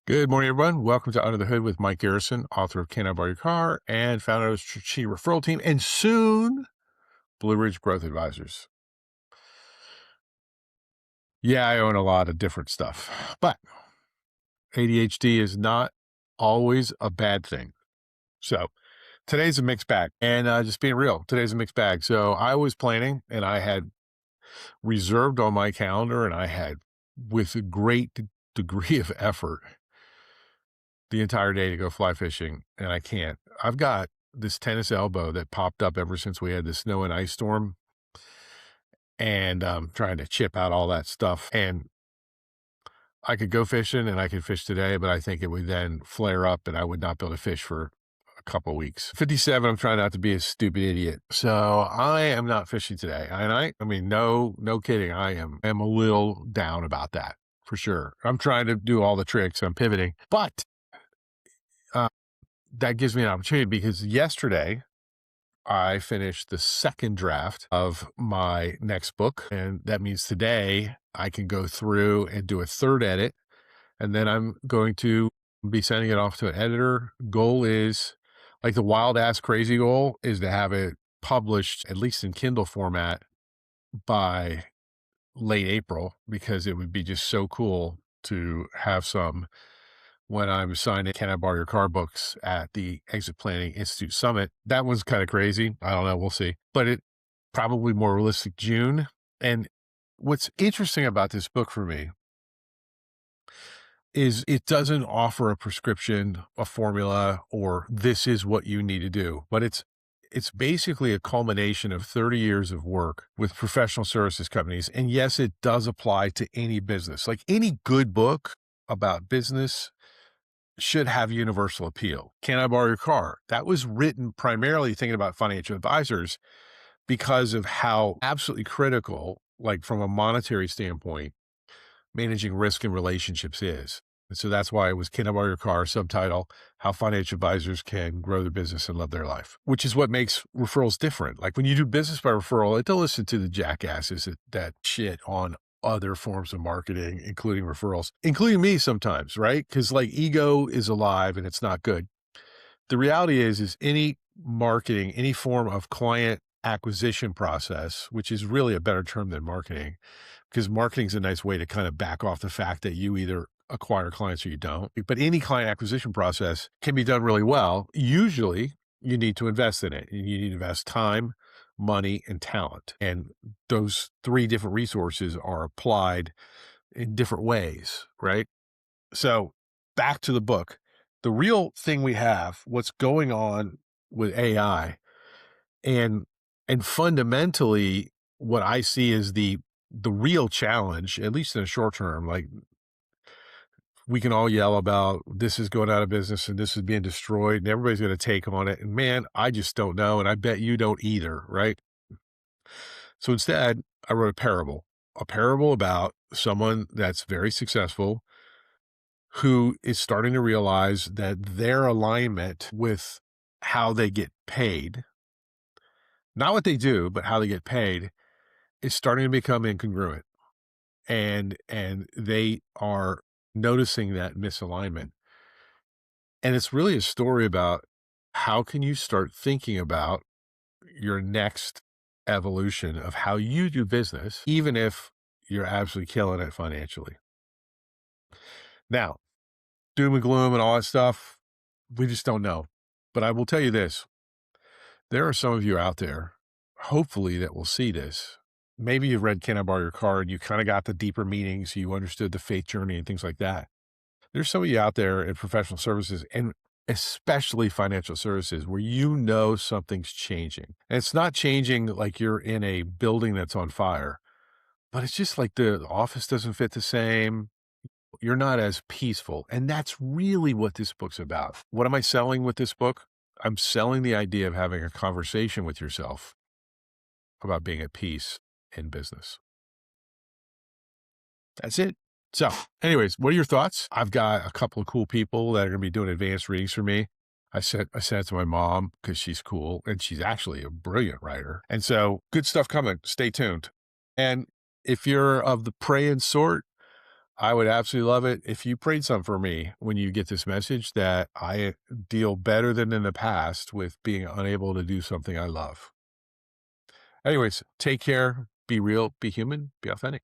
Good morning, everyone. Welcome to Under the Hood with Mike Garrison, author of Can I Borrow Your Car and founder of Strategic Referral Team, and soon Blue Ridge Growth Advisors. Yeah, I own a lot of different stuff, but ADHD is not always a bad thing. So today's a mixed bag, and just being real, today's a mixed bag. So I was planning, and I had reserved on my calendar, and I had, with a great degree of effort, the entire day to go fly fishing, and I can't. I've got this tennis elbow that popped up ever since we had the snow and ice storm, and I'm trying to chip out all that stuff. And I could go fishing and I could fish today, but I think it would then flare up and I would not be able to fish for a couple of weeks. 57, I'm trying not to be a stupid idiot. So I am not fishing today. And I mean, no kidding. I am a little down about that for sure. I'm trying to do all the tricks. I'm pivoting, but uh, that gives me an opportunity because yesterday I finished the second draft of my next book. And that means today I can go through and do a third edit. And then I'm going to be sending it off to an editor. Goal is, like, the wild ass crazy goal is to have it published, at least in Kindle format, by late April, because it would be just so cool to have some when I'm signing Can I Borrow Your Car books at the Exit Planning Institute Summit. That one's kind of crazy. I don't know. We'll see. But it probably more realistic June. And what's interesting about this book for me is it doesn't offer a prescription, a formula, or this is what you need to do. But it's basically a culmination of 30 years of work with professional services companies. And yes, it does apply to any business. Like any good book about business should have universal appeal. Can I Borrow Your Car? That was written primarily thinking about financial advisors because of how absolutely critical, like from a monetary standpoint, managing risk and relationships is. And so that's why it was Can I Borrow Your Car, subtitle, How Financial Advisors Can Grow Their Business and Love Their Life, which is what makes referrals different. Like when you do business by referral, don't listen to the jackasses that shit on other forms of marketing, including referrals, including me sometimes, right? Because like ego is alive and it's not good. The reality is any marketing, any form of client acquisition process, which is really a better term than marketing, because marketing is a nice way to kind of back off the fact that you either acquire clients or you don't. But any client acquisition process can be done really well. Usually you need to invest in it. You need to invest time, money, and talent. And those three different resources are applied in different ways, right? So back to the book. The real thing we have, what's going on with AI, and fundamentally what I see is the real challenge, at least in the short term. Like, we can all yell about this is going out of business and this is being destroyed and everybody's going to take on it. And man, I just don't know. And I bet you don't either, right? So instead, I wrote a parable about someone that's very successful who is starting to realize that their alignment with how they get paid, not what they do, but how they get paid, is starting to become incongruent. And they are noticing that misalignment. And it's really a story about how can you start thinking about your next evolution of how you do business, even if you're absolutely killing it financially. Now, doom and gloom and all that stuff, we just don't know. But I will tell you this, there are some of you out there, hopefully, that will see this. Maybe you've read Can I Borrow Your Car and you kind of got the deeper meanings, you understood the faith journey and things like that. There's some of you out there in professional services and especially financial services where you know something's changing. And it's not changing like you're in a building that's on fire, but it's just like the office doesn't fit the same. You're not as peaceful. And that's really what this book's about. What am I selling with this book? I'm selling the idea of having a conversation with yourself about being at peace in business. That's it. So anyways, what are your thoughts? I've got a couple of cool people that are going to be doing advanced readings for me. I sent it to my mom because she's cool and she's actually a brilliant writer. And so good stuff coming. Stay tuned. And if you're of the praying sort, I would absolutely love it if you prayed some for me when you get this message that I deal better than in the past with being unable to do something I love. Anyways, take care, be real, be human, be authentic.